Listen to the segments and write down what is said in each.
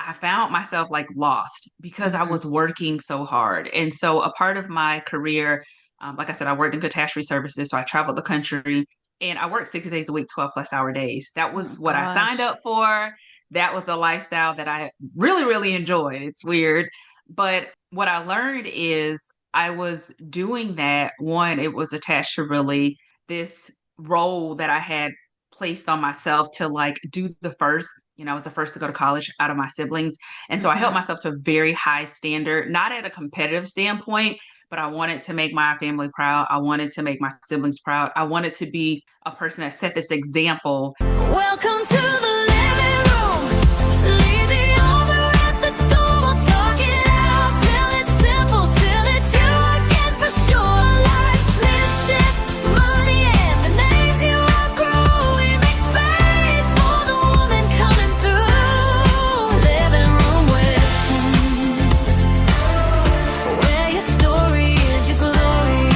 I found myself like lost because I Mhm. was working so hard. And so a part of my career, like I said, I worked in catastrophe services. So I traveled the country and I worked 6 days a week, 12 plus hour days. That Oh was my what I signed gosh. up for. That was the lifestyle that I really, really enjoyed. It's weird. But what I learned is I was doing that. One, it was attached to really this role that I had placed on myself to like do the first. I was the first to go to college out of my siblings. And so I held Hmm. myself to a very high standard, not at a competitive standpoint, but I wanted to make my family proud. I wanted to make my siblings proud. I wanted to be a person that set this example. Welcome to the living room. Leave the over at the door. We'll talk it out till it's simple, till it's you again for sure. Life, leadership, money, and the names you outgrow. We make space for the woman coming through. Living room wisdom, where your story is your glory.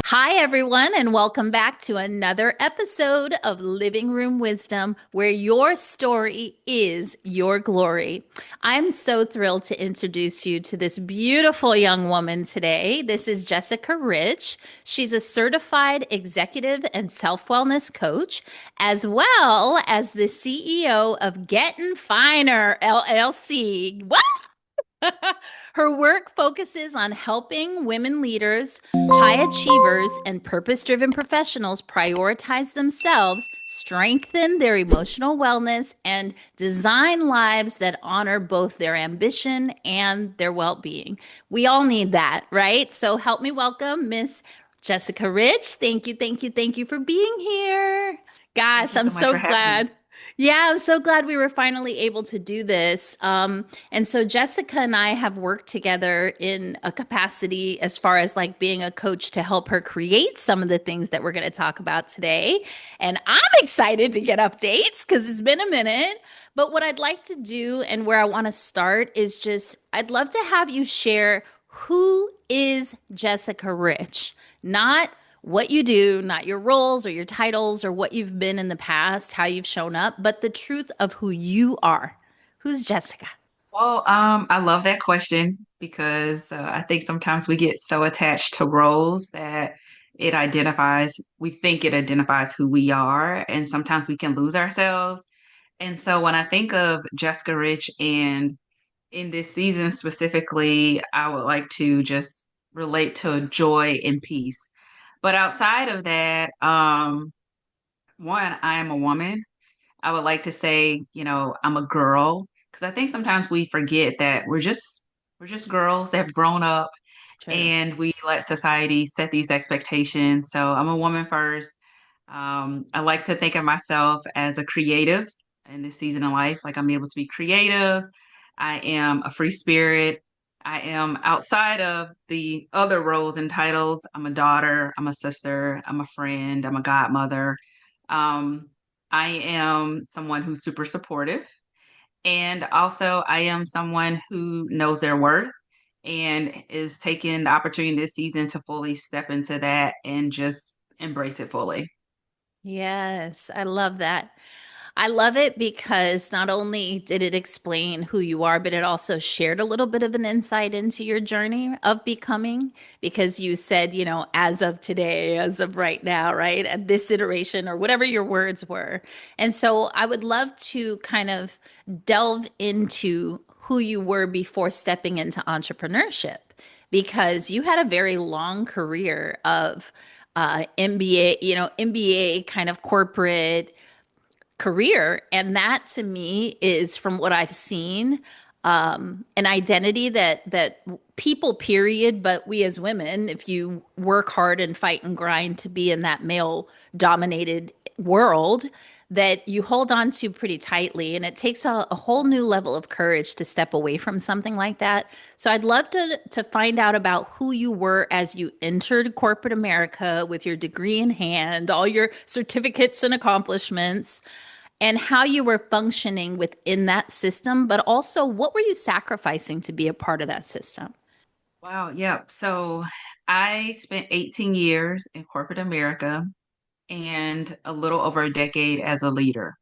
Hi, everyone, and welcome back to another episode of Living Room Wisdom, where your story is your glory. I'm so thrilled to introduce you to this beautiful young woman today. This is Jessica Rich. She's a certified executive and self wellness coach, as well as the CEO of Getting Finer LLC. What? Her work focuses on helping women leaders, high achievers, and purpose driven professionals prioritize themselves, strengthen their emotional wellness, and design lives that honor both their ambition and their well being. We all need that, right? So help me welcome Miss Jessica Rich. Thank you, thank you, thank you for being here. Thank Gosh, you I'm so much so for having me. glad. Yeah, I'm so glad we were finally able to do this. And so Jessica and I have worked together in a capacity as far as like being a coach to help her create some of the things that we're going to talk about today. And I'm excited to get updates because it's been a minute. But what I'd like to do and where I want to start is just I'd love to have you share who is Jessica Rich, not what you do, not your roles or your titles or what you've been in the past, how you've shown up, but the truth of who you are. Who's Jessica? Well, I love that question because I think sometimes we get so attached to roles that we think it identifies who we are, and sometimes we can lose ourselves. And so when I think of Jessica Rich and in this season specifically, I would like to just relate to joy and peace. But outside of that, one, I am a woman. I would like to say, I'm a girl because I think sometimes we forget that we're just girls that have grown up It's true. and we let society set these expectations. So I'm a woman first. I like to think of myself as a creative in this season of life. Like I'm able to be creative. I am a free spirit. I am outside of the other roles and titles. I'm a daughter. I'm a sister. I'm a friend. I'm a godmother. Um, I am someone who's super supportive. And also, I am someone who knows their worth and is taking the opportunity this season to fully step into that and just embrace it fully. Yes, I love that. I love it because not only did it explain who you are, but it also shared a little bit of an insight into your journey of becoming. Because you said, as of today, as of right now, right? At this iteration, or whatever your words were. And so I would love to kind of delve into who you were before stepping into entrepreneurship, because you had a very long career of MBA, MBA kind of corporate career. And that to me is, from what I've seen, an identity that people, period, but we as women, if you work hard and fight and grind to be in that male dominated world, that you hold on to pretty tightly. And it takes a whole new level of courage to step away from something like that. So I'd love to find out about who you were as you entered corporate America with your degree in hand, all your certificates and accomplishments, and how you were functioning within that system, but also what were you sacrificing to be a part of that system? Wow. Yep. So I spent 18 years in corporate America and a little over a decade as a leader.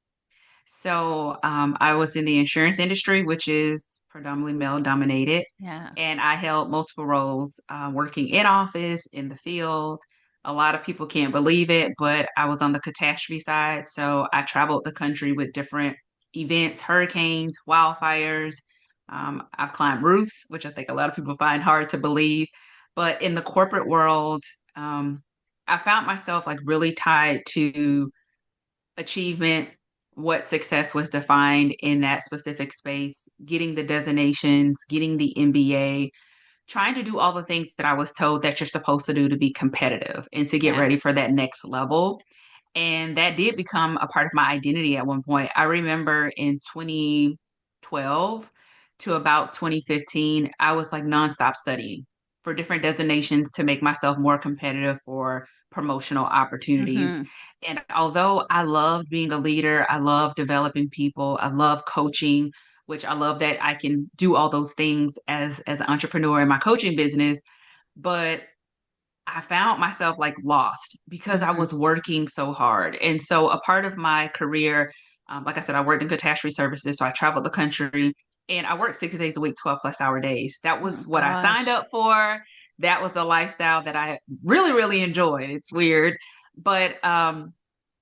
So I was in the insurance industry, which is predominantly male dominated, Yeah. and I held multiple roles, working in office, in the field. A lot of people can't believe it, but I was on the catastrophe side. So I traveled the country with different events, hurricanes, wildfires. I've climbed roofs, which I think a lot of people find hard to believe. But in the corporate world, um, I found myself like really tied to achievement, what success was defined in that specific space, getting the designations, getting the MBA, trying to do all the things that I was told that you're supposed to do to be competitive and to get Yeah. ready for that next level. And that did become a part of my identity at one point. I remember in 2012 to about 2015, I was like nonstop studying for different designations to make myself more competitive for promotional opportunities. Hmm. And although I loved being a leader, I love developing people, I love coaching, which I love that I can do all those things as an entrepreneur in my coaching business, but I found myself like lost because I Hmm. was working so hard. And so a part of my career, like I said, I worked in catastrophe services. So I traveled the country and I worked 6 days a week, 12 plus hour days. That Oh was what I signed gosh. up for. That was the lifestyle that I really, really enjoyed. It's weird. But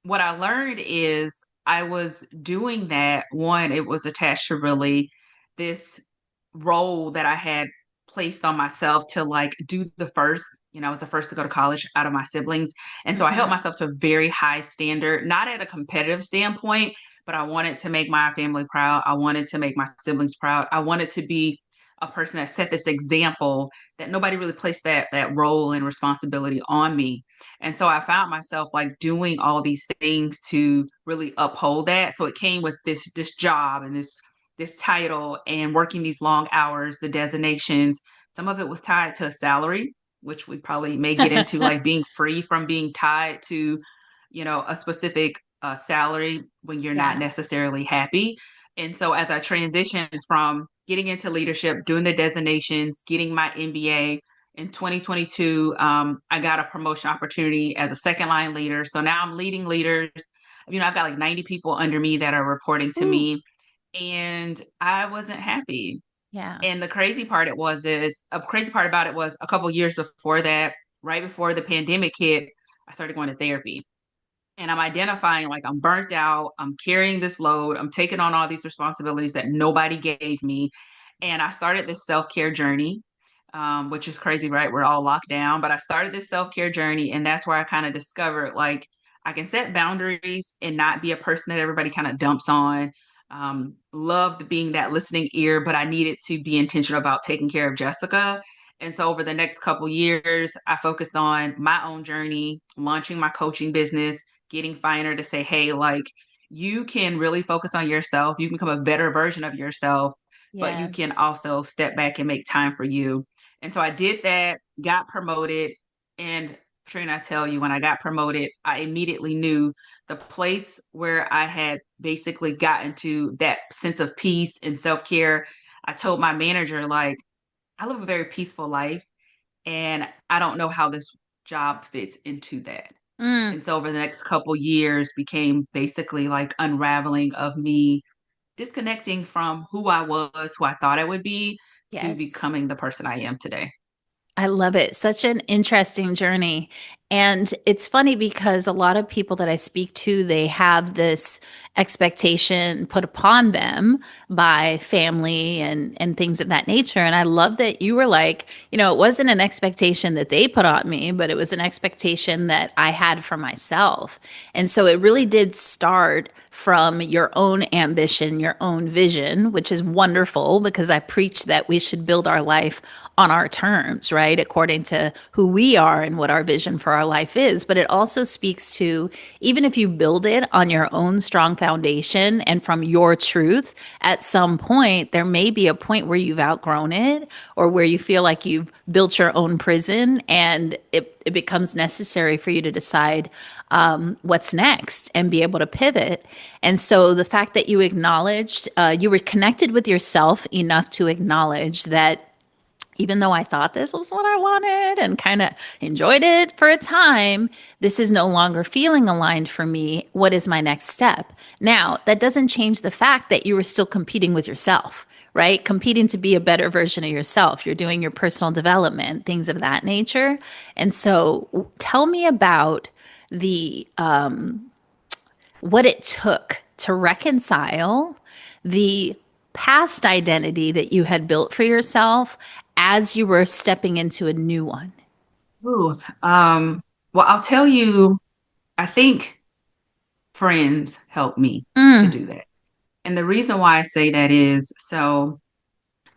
what I learned is I was doing that. One, it was attached to really this role that I had placed on myself to like do the first. I was the first to go to college out of my siblings. And so I held Hmm. myself to a very high standard, not at a competitive standpoint, but I wanted to make my family proud. I wanted to make my siblings proud. I wanted to be a person that set this example that nobody really placed that role and responsibility on me. And so I found myself like doing all these things to really uphold that. So it came with this job and this title and working these long hours, the designations. Some of it was tied to a salary, which we probably may get into, like being free from being tied to, a specific salary when you're not Yeah. necessarily happy. And so as I transitioned from getting into leadership, doing the designations, getting my MBA in 2022, I got a promotion opportunity as a second line leader. So now I'm leading leaders. I've got like 90 people under me that are reporting to Ooh. me, and I wasn't happy. Yeah. And the crazy part it was is a crazy part about it was a couple years before that, right before the pandemic hit, I started going to therapy. And I'm identifying like I'm burnt out, I'm carrying this load, I'm taking on all these responsibilities that nobody gave me. And I started this self-care journey, which is crazy, right? We're all locked down, but I started this self-care journey, and that's where I kind of discovered like I can set boundaries and not be a person that everybody kind of dumps on. Loved being that listening ear, but I needed to be intentional about taking care of Jessica. And so over the next couple years, I focused on my own journey, launching my coaching business, getting finer to say, hey, like you can really focus on yourself. You can become a better version of yourself, but you can Yes. also step back and make time for you. And so I did that, got promoted. And Patrina, I tell you, when I got promoted, I immediately knew the place where I had basically gotten to that sense of peace and self care. I told my manager, like, I live a very peaceful life, and I don't know how this job fits into that. Mm. And so over the next couple years became basically like unraveling of me disconnecting from who I was, who I thought I would be, to Yes. becoming the person I am today. I love it. Such an interesting journey. And it's funny because a lot of people that I speak to, they have this expectation put upon them by family and things of that nature. And I love that you were like, it wasn't an expectation that they put on me, but it was an expectation that I had for myself. And so it really did start from your own ambition, your own vision, which is wonderful because I preach that we should build our life on our terms, right? According to who we are and what our vision for our life is. But it also speaks to even if you build it on your own strong foundation and from your truth, at some point, there may be a point where you've outgrown it or where you feel like you've built your own prison and it becomes necessary for you to decide what's next and be able to pivot. And so the fact that you acknowledged, you were connected with yourself enough to acknowledge that even though I thought this was what I wanted and kind of enjoyed it for a time, this is no longer feeling aligned for me. What is my next step? Now, that doesn't change the fact that you were still competing with yourself, right? Competing to be a better version of yourself. You're doing your personal development, things of that nature. And so tell me about the what it took to reconcile the past identity that you had built for yourself as you were stepping into a new one. Ooh, well, I'll tell you, I think friends helped me to Mm, do that. And the reason why I say that is so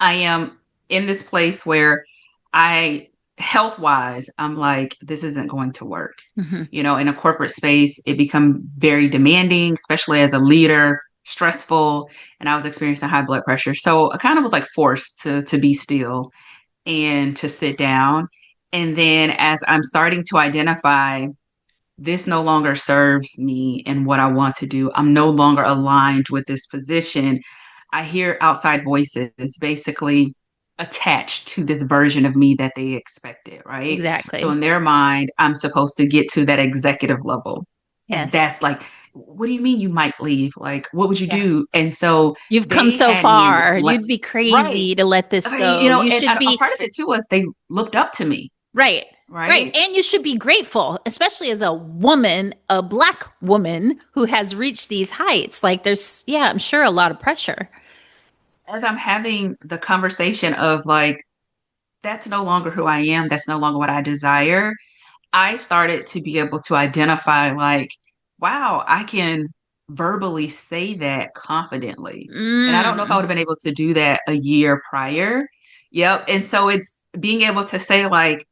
I am in this place where I, health wise, I'm like, this isn't going to work. mhm. In a corporate space, it become very demanding, especially as a leader, stressful, and I was experiencing high blood pressure. So I kind of was like forced to be still and to sit down. And then as I'm starting to identify this no longer serves me and what I want to do. I'm no longer aligned with this position. I hear outside voices basically attached to this version of me that they expected, right? So Exactly. in their mind, I'm supposed to get to that executive level. And Yes. that's like, what do you mean you might leave? Like, what would you Yeah. do? And so You've come they so had me in this, far. You'd be right. crazy to let this Okay, go. You and should a be part of it too was they looked up to me, right. Right. right? And you should be grateful, especially as a woman, a black woman who has reached these heights. Like yeah, I'm sure a lot of pressure. As I'm having the conversation of like, that's no longer who I am, that's no longer what I desire, I started to be able to identify, like, wow, I can verbally say that confidently. And I don't know if I would Mm. have been able to do that a year prior. Yep. And so it's being able to say, like,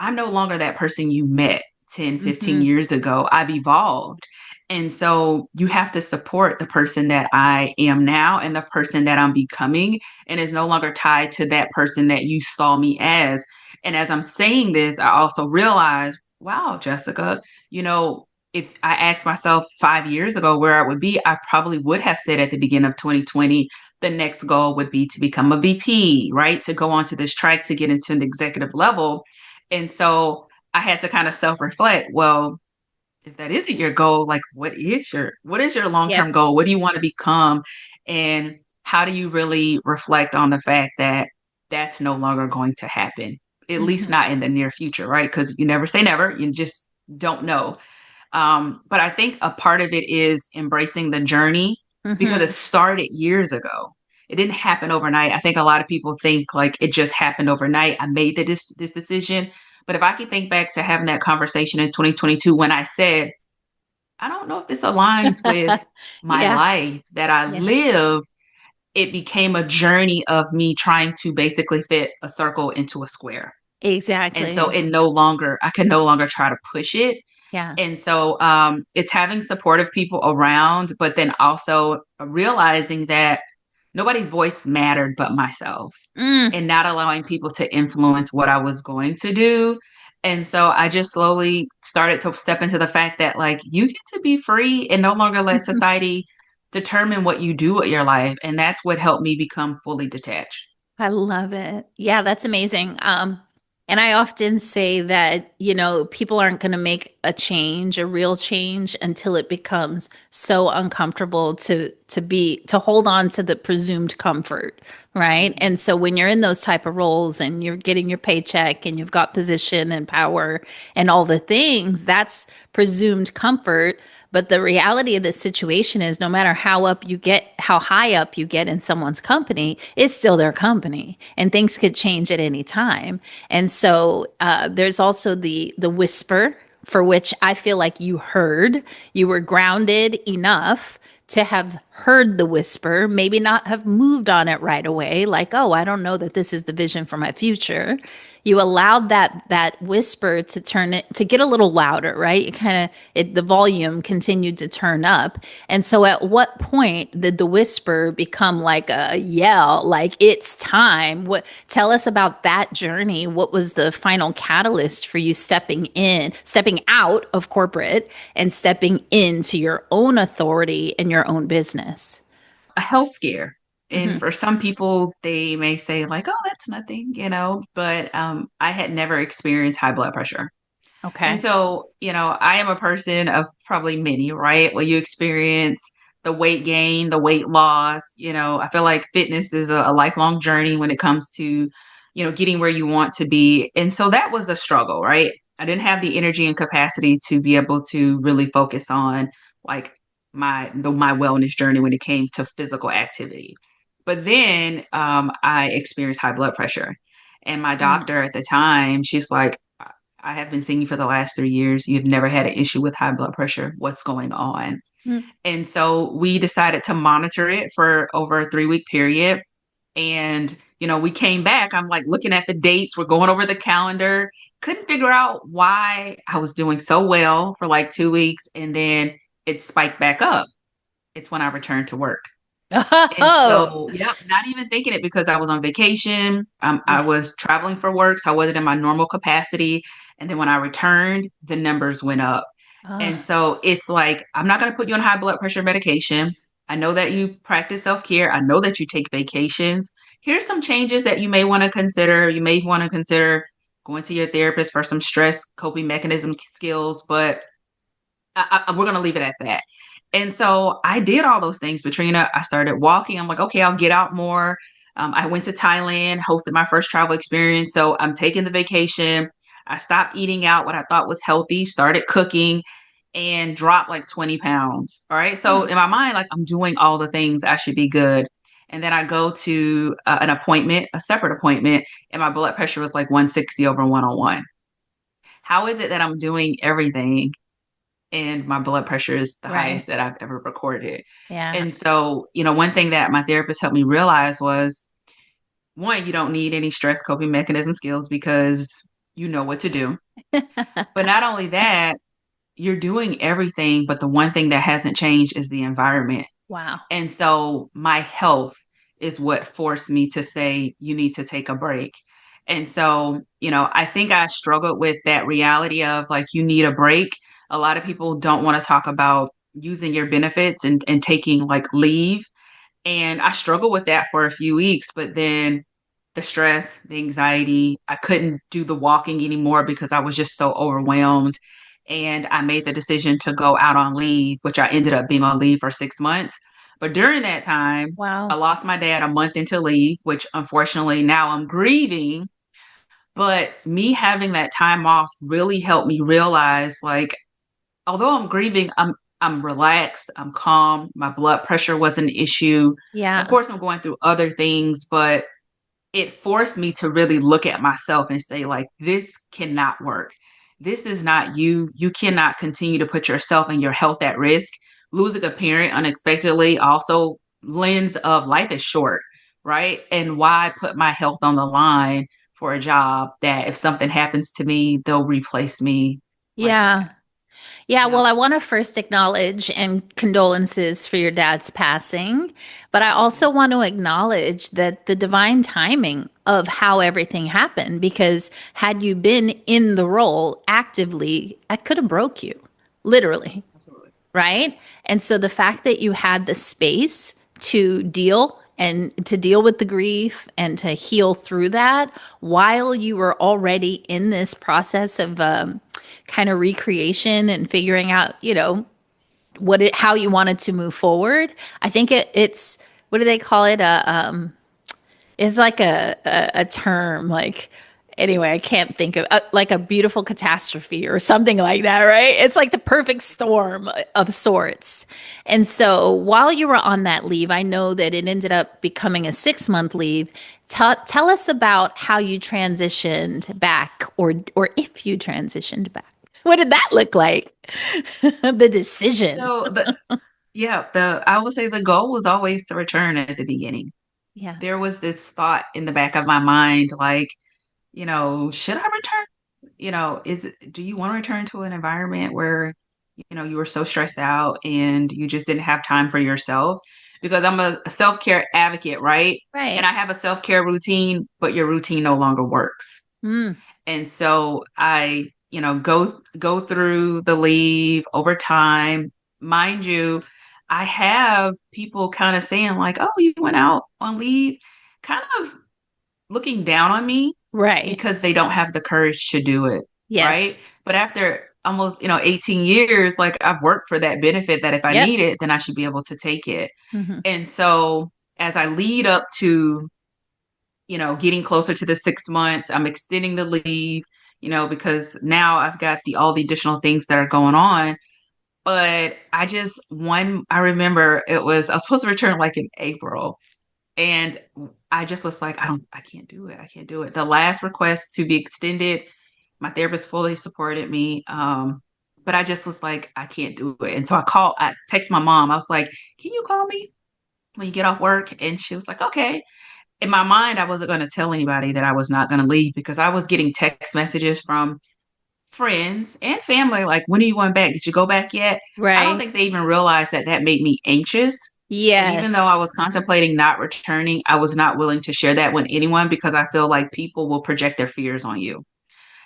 I'm no longer that person you met 10, 15 Hmm. years ago. I've evolved. And so you have to support the person that I am now and the person that I'm becoming, and is no longer tied to that person that you saw me as. And as I'm saying this, I also realize, wow, Jessica, if I asked myself 5 years ago where I would be, I probably would have said at the beginning of 2020, the next goal would be to become a VP, right? To go on to this track to get into an executive level. And so I had to kind of self-reflect, well, if that isn't your goal, like what is your long-term Yep. goal? What do you want to become? And how do you really reflect on the fact that that's no longer going to happen? At least Hmm. not in the near future, right? Because you never say never, you just don't know. But I think a part of it is embracing the journey because it Hmm. started years ago. It didn't happen overnight. I think a lot of people think like it just happened overnight. I made this decision. But if I can think back to having that conversation in 2022 when I said, I don't know if this aligns with my Yeah. life that I Yes. live, it became a journey of me trying to basically fit a circle into a square. And so Exactly. I can no longer try to push it. Yeah. And so it's having supportive people around, but then also realizing that nobody's voice mattered but myself, Mm. and not allowing people to influence what I was going to do. And so I just slowly started to step into the fact that, like, you get to be free and no longer let society determine what you do with your life. And that's what helped me become fully detached. I love it. Yeah, that's amazing. And I often say that, people aren't going to make a change, a real change, until it becomes so uncomfortable to hold on to the presumed comfort, right? Mhm. And so when you're in those type of roles and you're getting your paycheck and you've got position and power and all the things, that's presumed comfort. But the reality of the situation is no matter how high up you get in someone's company, it's still their company and things could change at any time. And so there's also the whisper for which I feel like you were grounded enough to have heard the whisper, maybe not have moved on it right away, like, oh, I don't know that this is the vision for my future. You allowed that whisper to turn it to get a little louder, right? You kind of the volume continued to turn up. And so at what point did the whisper become like a yell, like it's time? What tell us about that journey? What was the final catalyst for you stepping out of corporate and stepping into your own authority and your own business? A health scare. And Hmm. for some people, they may say, like, oh, that's nothing, but I had never experienced high blood pressure. And Okay. so, I am a person of probably many, right? Where you experience the weight gain, the weight loss. I feel like fitness is a lifelong journey when it comes to, getting where you want to be. And so that was a struggle, right? I didn't have the energy and capacity to be able to really focus on like my wellness journey when it came to physical activity. But then I experienced high blood pressure. And my Mm. doctor at the time, she's like, I have been seeing you for the last 3 years. You've never had an issue with high blood pressure. What's going on? Mm. And so we decided to monitor it for over a 3 week period. And, we came back. I'm like looking at the dates. We're going over the calendar. Couldn't figure out why I was doing so well for like 2 weeks. And then it spiked back up. It's when I returned to work. And Oh, so, yep, not even thinking it because I was on vacation. I yeah. was traveling for work, so I wasn't in my normal capacity. And then when I returned, the numbers went up. And Ah, so it's like, I'm not going to put you on high blood pressure medication. I know that you practice self care. I know that you take vacations. Here's some changes that you may want to consider. You may want to consider going to your therapist for some stress coping mechanism skills, but we're going to leave it at that. And so I did all those things, Patrina. I started walking. I'm like, okay, I'll get out more. I went to Thailand, hosted my first travel experience. So I'm taking the vacation. I stopped eating out what I thought was healthy, started cooking, and dropped like 20 pounds. All right. So huh. in my mind, like I'm doing all the things I should be good. And then I go to an appointment, a separate appointment, and my blood pressure was like 160 over 101. How is it that I'm doing everything and my blood pressure is the Right. highest that I've ever recorded? Yeah. And so, one thing that my therapist helped me realize was one, you don't need any stress coping mechanism skills because you know what to do. But not only that, you're doing everything, but the one thing that hasn't changed is the environment. Wow. And so my health is what forced me to say, you need to take a break. And so, I think I struggled with that reality of like, you need a break. A lot of people don't want to talk about using your benefits and taking like leave. And I struggled with that for a few weeks, but then the stress, the anxiety, I couldn't do the walking anymore because I was just so overwhelmed. And I made the decision to go out on leave, which I ended up being on leave for 6 months. But during that time, I Wow. lost my dad a month into leave, which unfortunately now I'm grieving. But me having that time off really helped me realize like, although I'm grieving, I'm relaxed, I'm calm, my blood pressure was an issue. Of Yeah. course, I'm going through other things, but it forced me to really look at myself and say, like, this cannot work. This is not you. You cannot continue to put yourself and your health at risk. Losing a parent unexpectedly also lens of life is short, right? And why put my health on the line for a job that if something happens to me, they'll replace me like Yeah. that. Yeah, well, Yep. I want to first acknowledge and condolences for your dad's passing, but I Thank you. also want to acknowledge that the divine timing of how everything happened, because had you been in the role actively, I could have broke you, literally, Absolutely. right? And so the fact that you had the space to deal with the grief and to heal through that while you were already in this process of kind of recreation and figuring out, how you wanted to move forward. I think it's what do they call it? It's like a term like anyway, I can't think of like a beautiful catastrophe or something like that, right? It's like the perfect storm of sorts. And so while you were on that leave, I know that it ended up becoming a 6 month leave. Tell us about how you transitioned back, or if you transitioned back. What did that look like? The decision. So the I would say the goal was always to return at the beginning. Yeah. There was this thought in the back of my mind, like, should I return? Do you want to return to an environment where, you were so stressed out and you just didn't have time for yourself? Because I'm a self-care advocate, right? And Right. I have a self-care routine, but your routine no longer works. Mm. And so I, go through the leave over time. Mind you, I have people kind of saying like, "Oh, you went out on leave," kind of looking down on me Right. because they don't have the courage to do it, right? Yes. But after almost, 18 years, like I've worked for that benefit that if I Yep. need it, then I should be able to take it. Hmm. And so as I lead up to, getting closer to the 6 months, I'm extending the leave, because now I've got all the additional things that are going on. But I remember I was supposed to return like in April. And I just was like, I can't do it. I can't do it. The last request to be extended, my therapist fully supported me. But I just was like, I can't do it. And so I text my mom. I was like, can you call me when you get off work? And she was like, okay. In my mind, I wasn't going to tell anybody that I was not going to leave because I was getting text messages from friends and family like, when are you going back? Did you go back yet? I don't Right. think they even realized that that made me anxious. And even though I Yes. was contemplating not returning, I was not willing to share that with anyone because I feel like people will project their fears on you.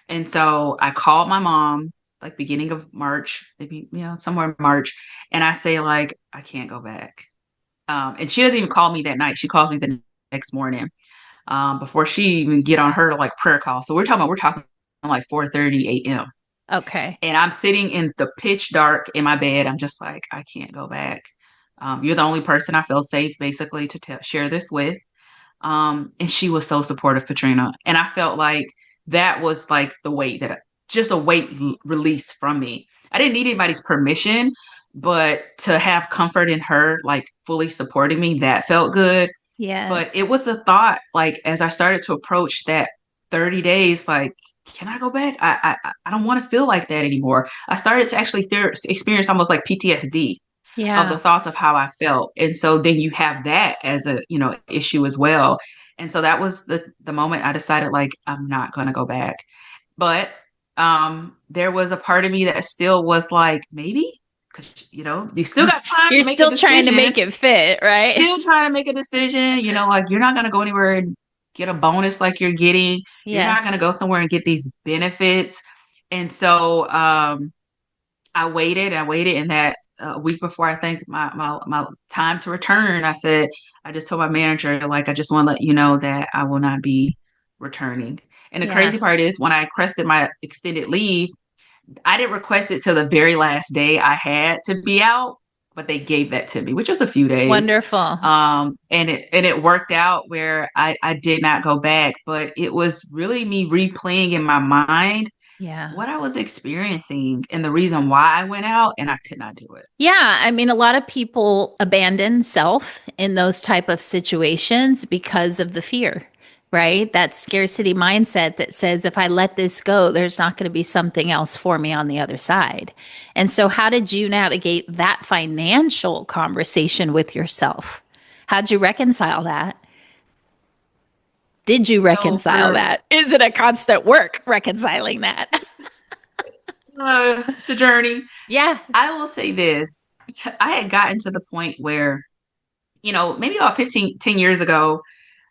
And so I called my mom like beginning of March, maybe, somewhere in March. And I say like, I can't go back. And she doesn't even call me that night. She calls me the next morning, before she even get on her like prayer call. So we're talking like 4:30 a.m. Okay. And I'm sitting in the pitch dark in my bed. I'm just like, I can't go back. You're the only person I feel safe basically to share this with. And she was so supportive, Patrina. And I felt like that was like the weight just a release from me. I didn't need anybody's permission, but to have comfort in her, like fully supporting me, that felt good. But it Yes. was the thought, like, as I started to approach that 30 days, like, can I go back? I don't want to feel like that anymore. I started to actually experience almost like PTSD of the Yeah. thoughts of how I felt. And so then you have that as a, issue as well. And so that was the moment I decided like I'm not going to go back. But there was a part of me that still was like maybe, cuz you still got time You're to make a still trying to decision, make it fit, right? still trying to make a decision, like you're not going to go anywhere and get a bonus like you're getting. You're not going to Yes. go somewhere and get these benefits. And so I waited, and that a week before I think my time to return, I just told my manager, like, I just want to let you know that I will not be returning. And the Yeah. crazy part is when I requested my extended leave, I didn't request it till the very last day I had to be out, but they gave that to me, which was a few days. Wonderful. And it worked out where I did not go back, but it was really me replaying in my mind Yeah. what I was experiencing and the reason why I went out, and I could not do it. Yeah, I mean a lot of people abandon self in those type of situations because of the fear, right? That scarcity mindset that says if I let this go, there's not going to be something else for me on the other side. And so how did you navigate that financial conversation with yourself? How'd you reconcile that? Did you So reconcile for that? Is it a constant work reconciling that? it's a journey. Yeah. I will say this. I had gotten to the point where, maybe about 10 years ago,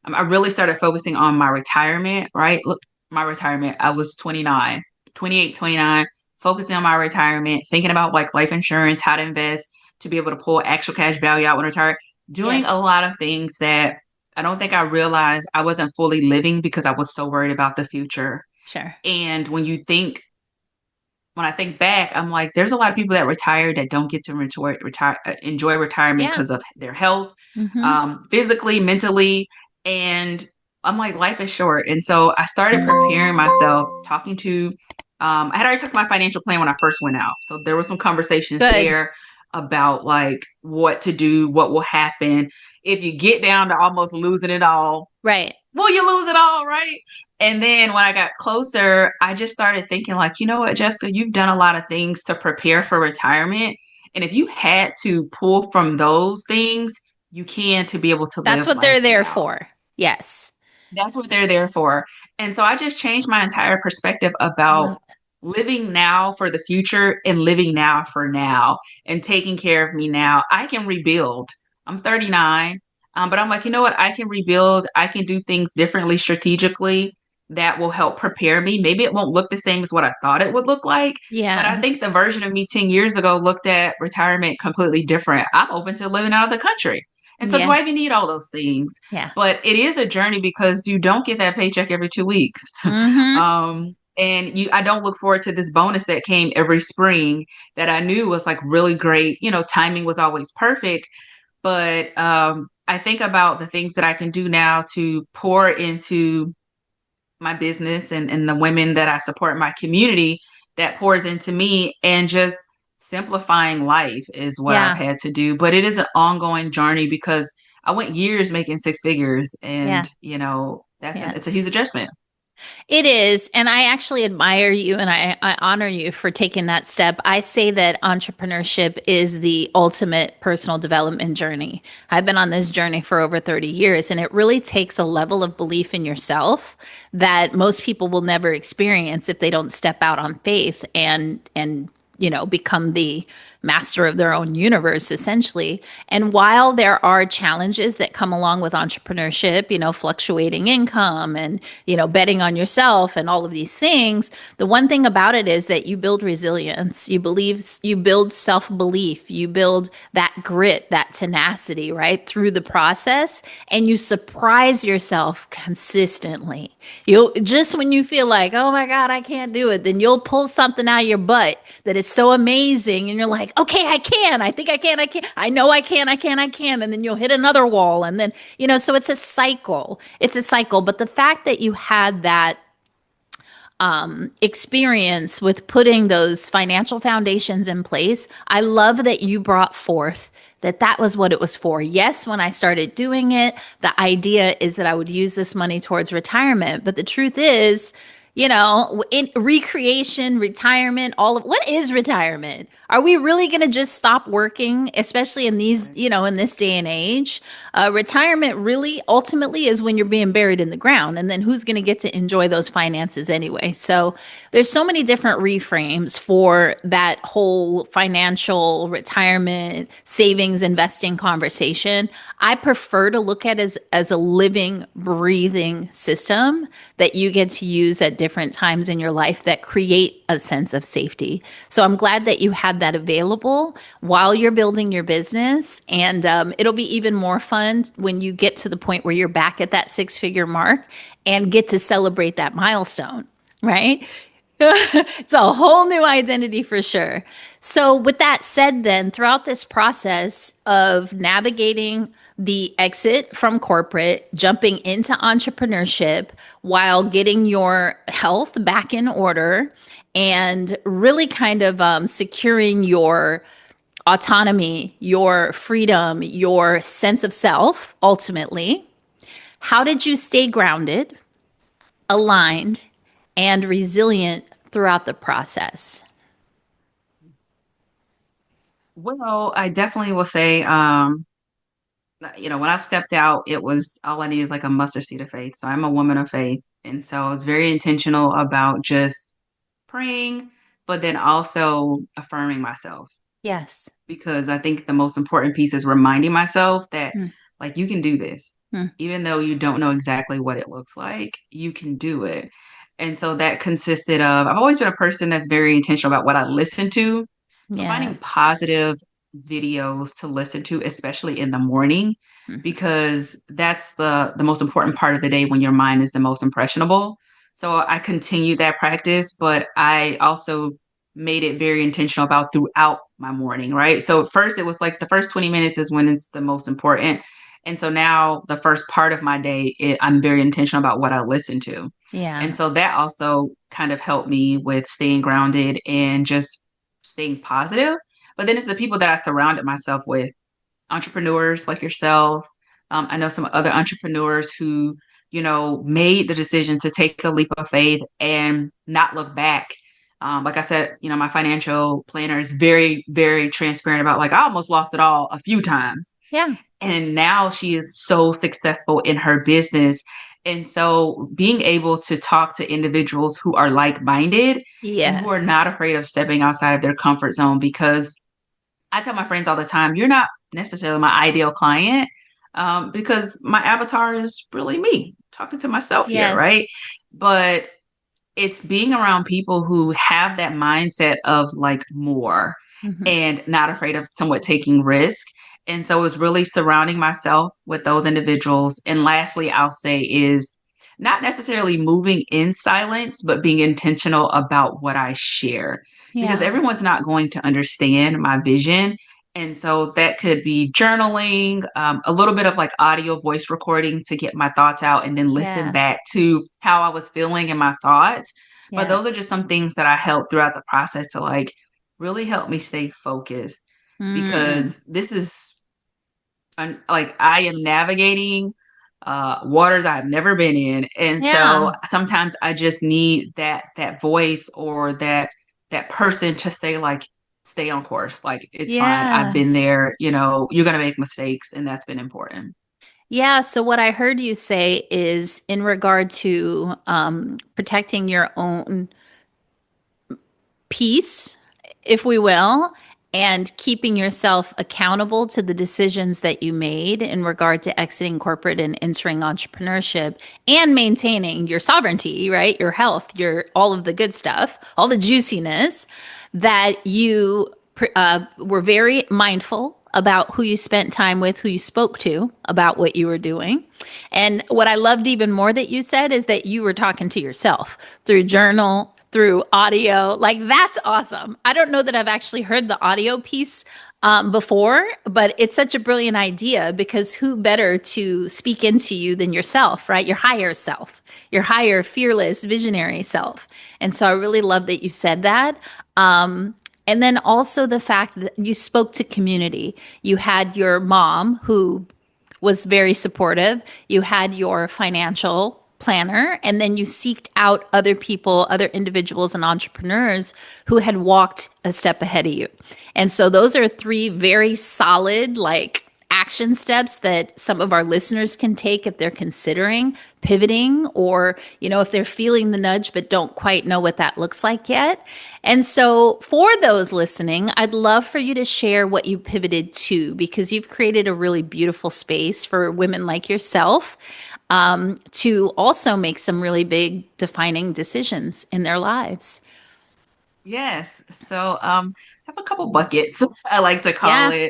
I really started focusing on my retirement, right? Look, my retirement, I was 29, 28, 29, focusing on my retirement, thinking about like life insurance, how to invest to be able to pull actual cash value out when I retire, doing a Yes. lot of things that I don't think I realized I wasn't fully living because I was so worried about the future. Sure. And when I think back, I'm like, there's a lot of people that retire that don't get to enjoy retirement Yeah. because of their health, Mm-hmm. physically, mentally. And I'm like, life is short. And so I started preparing myself, talking to, I had already took my financial plan when I first went out. So there were some conversations Good. there about like what to do, what will happen if you get down to almost losing it all. Right. Will you lose it all, right? And then when I got closer, I just started thinking, like, you know what, Jessica, you've done a lot of things to prepare for retirement. And if you had to pull from those things, you can to be able to That's live what they're life there now. for. Yes. That's what they're there for. And so I just changed my entire perspective about Love living now for the future and living now for now and taking care of me now. I can rebuild. I'm 39, but I'm like, you know what? I can rebuild. I can do things differently strategically. that will help prepare me. Maybe it won't look the same as what I thought it would look like, but I think the Yes. version of me 10 years ago looked at retirement completely different. I'm open to living out of the country. And so, do I even Yes. need all those things? Yeah. But it is a journey because you don't get that paycheck every 2 weeks. Mm-hmm. And I don't look forward to this bonus that came every spring that I knew was like really great. Timing was always perfect, but I think about the things that I can do now to pour into my business and the women that I support in my community that pours into me, and just simplifying life is what I've Yeah. had to do. But it is an ongoing journey because I went years making six figures, Yeah. and it's a huge Yes. adjustment. It is. And I actually admire you and I honor you for taking that step. I say that entrepreneurship is the ultimate personal development journey. I've been on this journey for over 30 years, and it really takes a level of belief in yourself that most people will never experience if they don't step out on faith and become the master of their own universe, essentially. And while there are challenges that come along with entrepreneurship, fluctuating income and, betting on yourself and all of these things, the one thing about it is that you build resilience, you build self belief, you build that grit, that tenacity, right, through the process, and you surprise yourself consistently. You'll just when you feel like, oh my God, I can't do it, then you'll pull something out of your butt that is so amazing. And you're like, okay, I can. I think I can. I can. I know I can. I can. I can. And then you'll hit another wall. And then, so it's a cycle. It's a cycle. But the fact that you had that experience with putting those financial foundations in place, I love that you brought forth that was what it was for. Yes, when I started doing it, the idea is that I would use this money towards retirement. But the truth is, in recreation, retirement, all of what is retirement? Are we really going to just stop working, especially in these, Right. in this day and age? Retirement really ultimately is when you're being buried in the ground. And then who's going to get to enjoy those finances anyway? So there's so many different reframes for that whole financial retirement savings investing conversation. I prefer to look at it as a living, breathing system that you get to use at different times in your life that create a sense of safety. So I'm glad that you had that available while you're building your business. And it'll be even more fun when you get to the point where you're back at that six-figure mark and get to celebrate that milestone, right? It's a whole new identity for sure. So, with that said, then throughout this process of navigating the exit from corporate, jumping into entrepreneurship while getting your health back in order and really kind of securing your autonomy, your freedom, your sense of self, ultimately, how did you stay grounded, aligned, and resilient throughout the process? Well, I definitely will say, when I stepped out, it was all I needed is like a mustard seed of faith. So I'm a woman of faith. And so I was very intentional about just praying, but then also affirming myself, Yes. because I think the most important piece is reminding myself that, Mm, like, you can do this. mm. Even though you don't know exactly what it looks like, you can do it. And so that consisted of, I've always been a person that's very intentional about what I listen to. So finding Yes. positive videos to listen to, especially in the morning, Mhm. because that's the most important part of the day when your mind is the most impressionable. So I continued that practice, but I also made it very intentional about throughout my morning, right? So at first it was like the first 20 minutes is when it's the most important. And so now the first part of my day, I'm very intentional about what I listen to. And Yeah. so that also kind of helped me with staying grounded and just staying positive. But then it's the people that I surrounded myself with, entrepreneurs like yourself. I know some other entrepreneurs who, made the decision to take a leap of faith and not look back. Like I said, my financial planner is very, very transparent about, like, I almost lost it all a few times. Yeah. And now she is so successful in her business. And so being able to talk to individuals who are like minded and who are Yes. not afraid of stepping outside of their comfort zone, because I tell my friends all the time, you're not necessarily my ideal client, because my avatar is really me talking to myself here, right? Yes. but it's being around people who have that mindset of like more Hmm. and not afraid of somewhat taking risk. And so it's really surrounding myself with those individuals. And lastly, I'll say is not necessarily moving in silence, but being intentional about what I share because Yeah. everyone's not going to understand my vision. And so that could be journaling, a little bit of like audio voice recording to get my thoughts out and then listen Yeah. back to how I was feeling and my thoughts. But those are Yes. just some things that I helped throughout the process to like really help me stay focused Mm. because this is like I am navigating waters I've never been in. And so Yeah. sometimes I just need that voice or that person to say like stay on course. Like it's fine. I've been Yes. there, you know, you're gonna make mistakes and that's been important. Yeah. So, what I heard you say is in regard to protecting your own peace, if we will, and keeping yourself accountable to the decisions that you made in regard to exiting corporate and entering entrepreneurship and maintaining your sovereignty, right? Your health, your all of the good stuff, all the juiciness that you were very mindful about who you spent time with, who you spoke to about what you were doing. And what I loved even more that you said is that you were talking to yourself through journal, through audio. Like, that's awesome. I don't know that I've actually heard the audio piece before, but it's such a brilliant idea because who better to speak into you than yourself, right? Your higher self, your higher, fearless, visionary self. And so I really love that you said that. And then also the fact that you spoke to community. You had your mom who was very supportive. You had your financial planner, and then you seeked out other people, other individuals and entrepreneurs who had walked a step ahead of you. And so those are three very solid, like, action steps that some of our listeners can take if they're considering pivoting, or if they're feeling the nudge but don't quite know what that looks like yet. And so for those listening, I'd love for you to share what you pivoted to, because you've created a really beautiful space for women like yourself to also make some really big defining decisions in their lives. Yes. So I have a couple buckets, I like to call Yeah.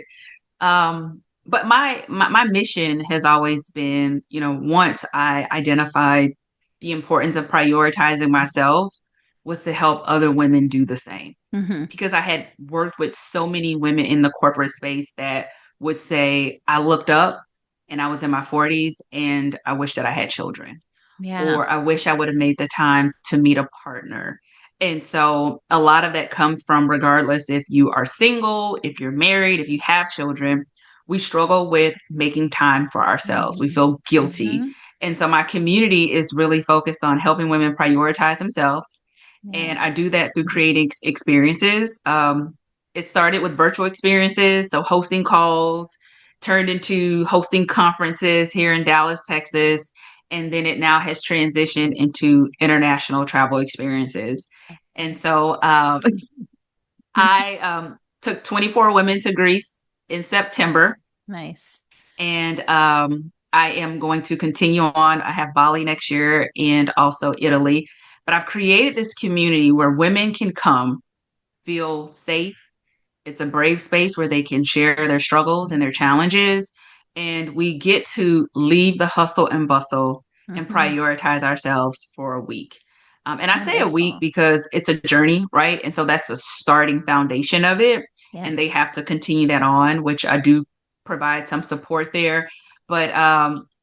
it. But my mission has always been, you know, once I identified the importance of prioritizing myself, was to help other women do the same. Hmm. Because I had worked with so many women in the corporate space that would say, I looked up and I was in my 40s and I wish that I had children, Yeah. or I wish I would have made the time to meet a partner. And so a lot of that comes from, regardless if you are single, if you're married, if you have children, we struggle with making time for ourselves. We Hmm. feel guilty. Hmm. And so my community is really focused on helping women prioritize themselves, Yeah. and I do that through creating experiences. It started with virtual experiences, so hosting calls, turned into hosting conferences here in Dallas, Texas, and then it now has transitioned into international travel experiences. And so I took 24 women to Greece in September, Nice. and I am going to continue on. I have Bali next year and also Italy. But I've created this community where women can come, feel safe. It's a brave space where they can share their struggles and their challenges. And we get to leave the hustle and bustle and Hmm. prioritize ourselves for a week. And I say a week Wonderful. because it's a journey, right? And so that's the starting foundation of it. And they have Yes. to continue that on, which I do provide some support there. But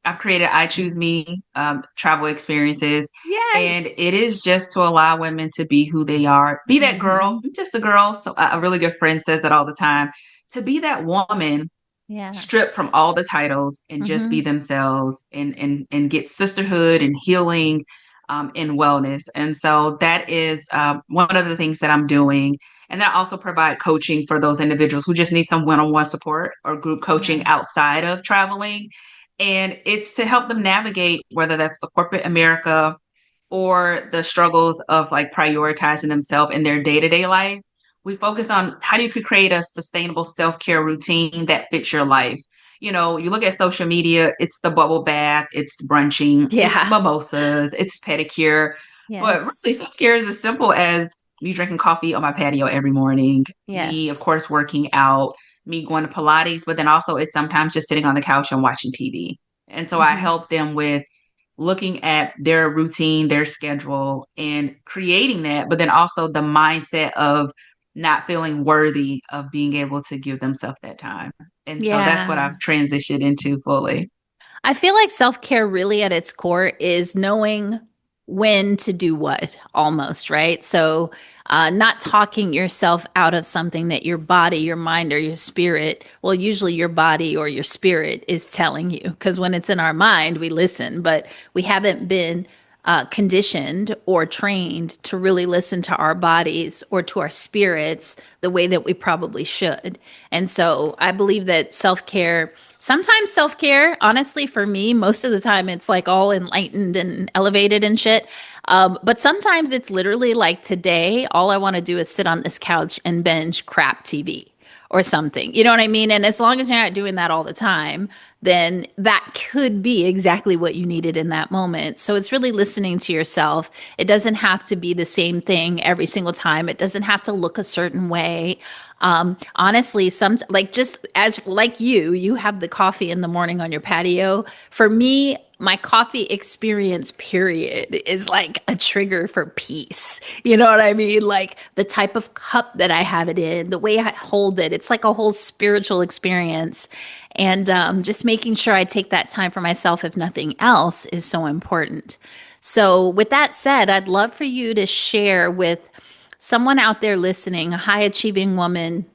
I've created I Choose Me travel experiences, and Yes. it is just to allow women to be who they are, be that girl, Hmm. I'm just a girl. So a really good friend says that all the time, to be that woman Yeah. stripped from all the titles and just be Hmm. themselves and get sisterhood and healing and wellness. And so that is one of the things that I'm doing. And then I also provide coaching for those individuals who just need some one-on-one support or group coaching Yeah. outside of traveling. And it's to help them navigate whether that's the corporate America or the struggles of like prioritizing themselves in their day-to-day life. We focus on how you could create a sustainable self-care routine that fits your life. you look at social media, it's the bubble bath, it's brunching, it's Yeah. mimosas, it's pedicure. But Yes. really, self-care is as simple as me drinking coffee on my patio every morning, me, of Yes. course, working out, me going to Pilates, but then also it's sometimes just sitting on the couch and watching TV. And so I Hmm. help them with looking at their routine, their schedule, and creating that, but then also the mindset of not feeling worthy of being able to give themselves that time. And so that's what Yeah. I've transitioned into fully. I feel like self care really at its core is knowing when to do what, almost, right? So, not talking yourself out of something that your body, your mind, or your spirit, well, usually your body or your spirit is telling you. Because when it's in our mind, we listen, but we haven't been conditioned or trained to really listen to our bodies or to our spirits the way that we probably should. And so I believe that self care, sometimes self care, honestly, for me, most of the time it's like all enlightened and elevated and shit. But sometimes it's literally like today, all I want to do is sit on this couch and binge crap TV or something. You know what I mean? And as long as you're not doing that all the time, then that could be exactly what you needed in that moment. So it's really listening to yourself. It doesn't have to be the same thing every single time. It doesn't have to look a certain way. Honestly, some like just as like you have the coffee in the morning on your patio. For me, my coffee experience period is like a trigger for peace. You know what I mean? Like the type of cup that I have it in, the way I hold it, it's like a whole spiritual experience. And just making sure I take that time for myself, if nothing else, is so important. So, with that said, I'd love for you to share with someone out there listening, a high achieving woman,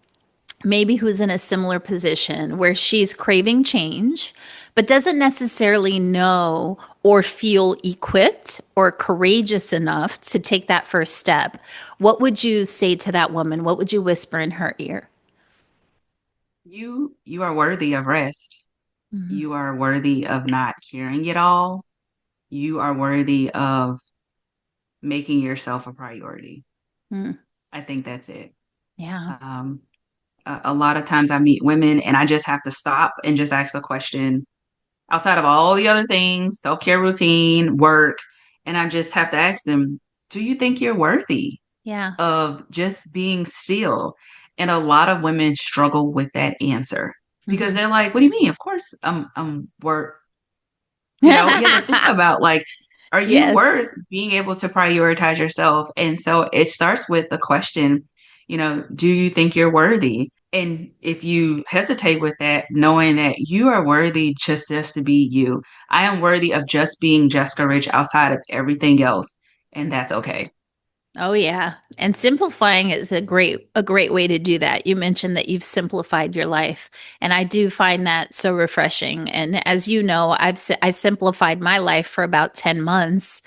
maybe who's in a similar position where she's craving change, but doesn't necessarily know or feel equipped or courageous enough to take that first step. What would you say to that woman? What would you whisper in her ear? You are worthy of rest. Mhm. You are worthy of not carrying it all. You are worthy of making yourself a priority. Mm. I think that's it. Yeah. Um, a lot of times I meet women and I just have to stop and just ask the question outside of all the other things, self-care routine, work, and I just have to ask them, do you think you're worthy Yeah. of just being still? And a lot of women struggle with that answer because Hmm. they're like, what do you mean? Of course I'm worth, you have to think about like, are you Yes. worth being able to prioritize yourself? And so it starts with the question, do you think you're worthy? And if you hesitate with that, knowing that you are worthy just to be you, I am worthy of just being Jessica Rich outside of everything else, and that's okay. Oh yeah. And simplifying is a great way to do that. You mentioned that you've simplified your life, and I do find that so refreshing. And as you know, I simplified my life for about 10 months.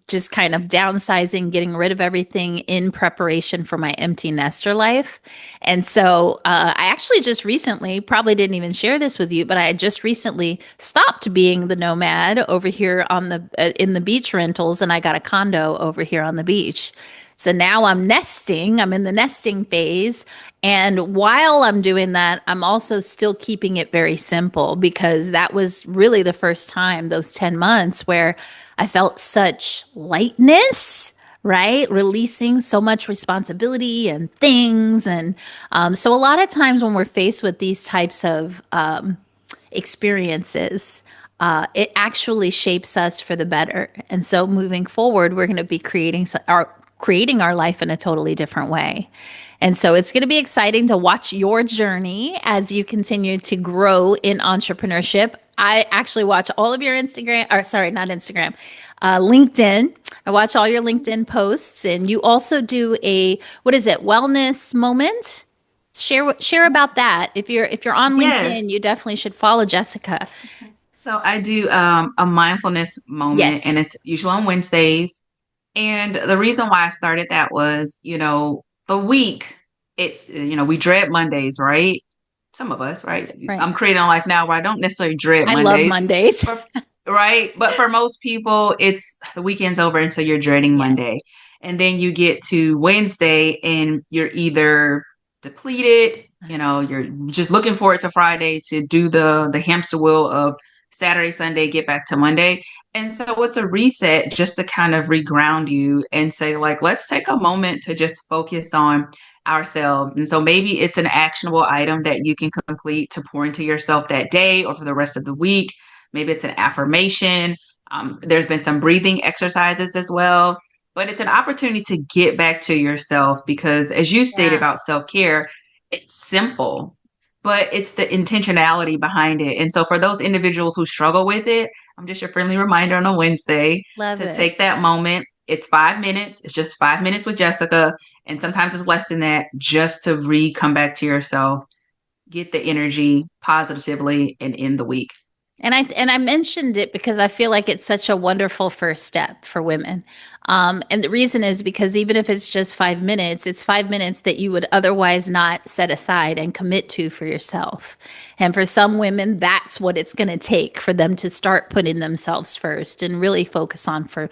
Just kind of downsizing, getting rid of everything in preparation for my empty nester life. And so I actually just recently, probably didn't even share this with you, but I just recently stopped being the nomad over here on the in the beach rentals, and I got a condo over here on the beach. So now I'm nesting. I'm in the nesting phase. And while I'm doing that, I'm also still keeping it very simple because that was really the first time, those 10 months, where I felt such lightness, right? Releasing so much responsibility and things. And so a lot of times when we're faced with these types of experiences, it actually shapes us for the better. And so moving forward, we're going to be creating our life in a totally different way. And so it's going to be exciting to watch your journey as you continue to grow in entrepreneurship. I actually watch all of your Instagram, or sorry, not Instagram, LinkedIn. I watch all your LinkedIn posts, and you also do a what is it, wellness moment? Share about that. If you're on LinkedIn, Yes. you definitely should follow Jessica. So I do a mindfulness moment, and Yes, it's usually on Wednesdays. And the reason why I started that was, the week, we dread Mondays, right? Some of us, right? right. I'm creating a life now where I don't necessarily dread I love Mondays, Mondays. but right. But for most people, it's the weekend's over. And so you're dreading Yes. Monday. And then you get to Wednesday and you're either depleted. You're just looking forward to Friday to do the hamster wheel of Saturday, Sunday, get back to Monday. And so it's a reset just to kind of reground you and say, like, let's take a moment to just focus on ourselves. And so maybe it's an actionable item that you can complete to pour into yourself that day or for the rest of the week. Maybe it's an affirmation. There's been some breathing exercises as well, but it's an opportunity to get back to yourself because, as you stated Yeah. about self care, it's simple, but it's the intentionality behind it. And so, for those individuals who struggle with it, I'm just your friendly reminder on a Wednesday Love to it. take that moment. It's 5 minutes, it's just 5 minutes with Jessica. And sometimes it's less than that just to come back to yourself, get the energy positively and end the week. And I mentioned it because I feel like it's such a wonderful first step for women. And the reason is because even if it's just 5 minutes, it's 5 minutes that you would otherwise not set aside and commit to for yourself. And for some women, that's what it's going to take for them to start putting themselves first and really focus on for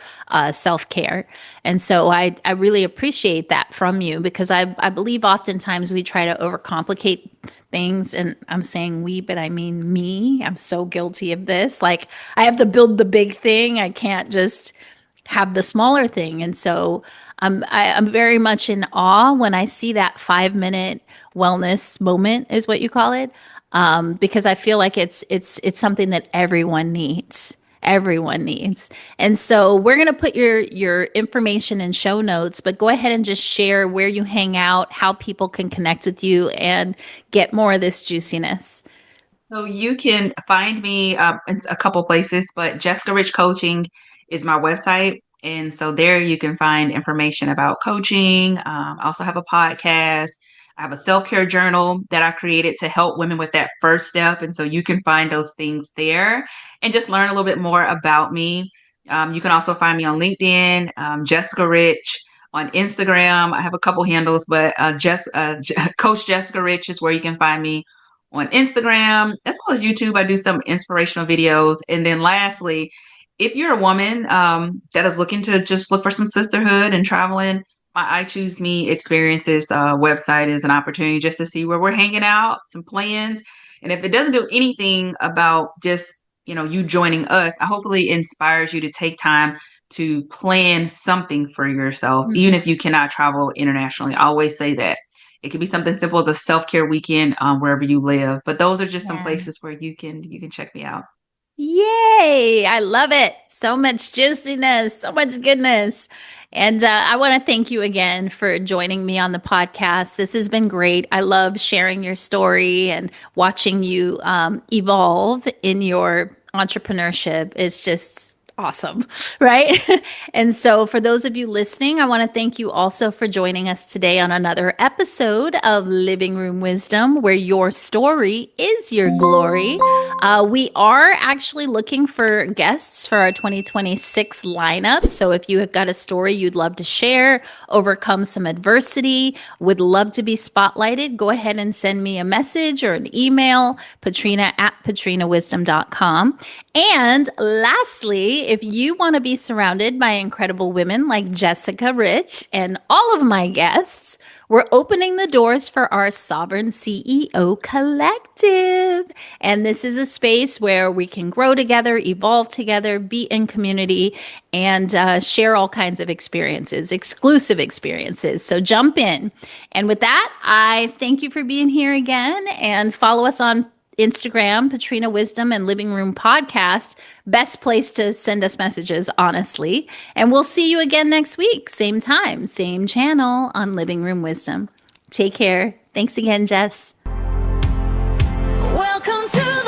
self care. And so I really appreciate that from you because I believe oftentimes we try to overcomplicate things. And I'm saying we, but I mean me. I'm so guilty of this. Like, I have to build the big thing. I can't just have the smaller thing. And so I'm very much in awe when I see that 5 minute wellness moment, is what you call it, because I feel like it's something that everyone needs. Everyone needs. And so we're going to put your information in show notes, but go ahead and just share where you hang out, how people can connect with you and get more of this juiciness. So you can find me in a couple places, but Jessica Rich Coaching is my website. And so there you can find information about coaching. I also have a podcast. I have a self-care journal that I created to help women with that first step. And so you can find those things there and just learn a little bit more about me. You can also find me on LinkedIn, Jessica Rich. On Instagram, I have a couple handles, but Coach Jessica Rich is where you can find me on Instagram as well as YouTube. I do some inspirational videos. And then lastly, if you're a woman that is looking to just look for some sisterhood and traveling, my I Choose Me Experiences website is an opportunity just to see where we're hanging out, some plans. And if it doesn't do anything about just, you joining us, I hopefully inspires you to take time to plan something for yourself, even if Mhm. you cannot travel internationally. I always say that it could be something simple as a self-care weekend wherever you live. But those are just some Yeah. places where you can check me out. Yay! I love it. So much juiciness, so much goodness. And I want to thank you again for joining me on the podcast. This has been great. I love sharing your story and watching you evolve in your entrepreneurship. It's just awesome, right? And so, for those of you listening, I want to thank you also for joining us today on another episode of Living Room Wisdom, where your story is your glory. We are actually looking for guests for our 2026 lineup. So if you have got a story you'd love to share, overcome some adversity, would love to be spotlighted, go ahead and send me a message or an email, patrina@patrinawisdom.com. And lastly, if you want to be surrounded by incredible women like Jessica Rich and all of my guests, we're opening the doors for our Sovereign CEO Collective. And this is a space where we can grow together, evolve together, be in community, and share all kinds of experiences, exclusive experiences. So jump in. And with that, I thank you for being here again and follow us on Instagram, Patrina Wisdom and Living Room Podcast. Best place to send us messages, honestly. And we'll see you again next week. Same time, same channel on Living Room Wisdom. Take care. Thanks again, Jess. Welcome to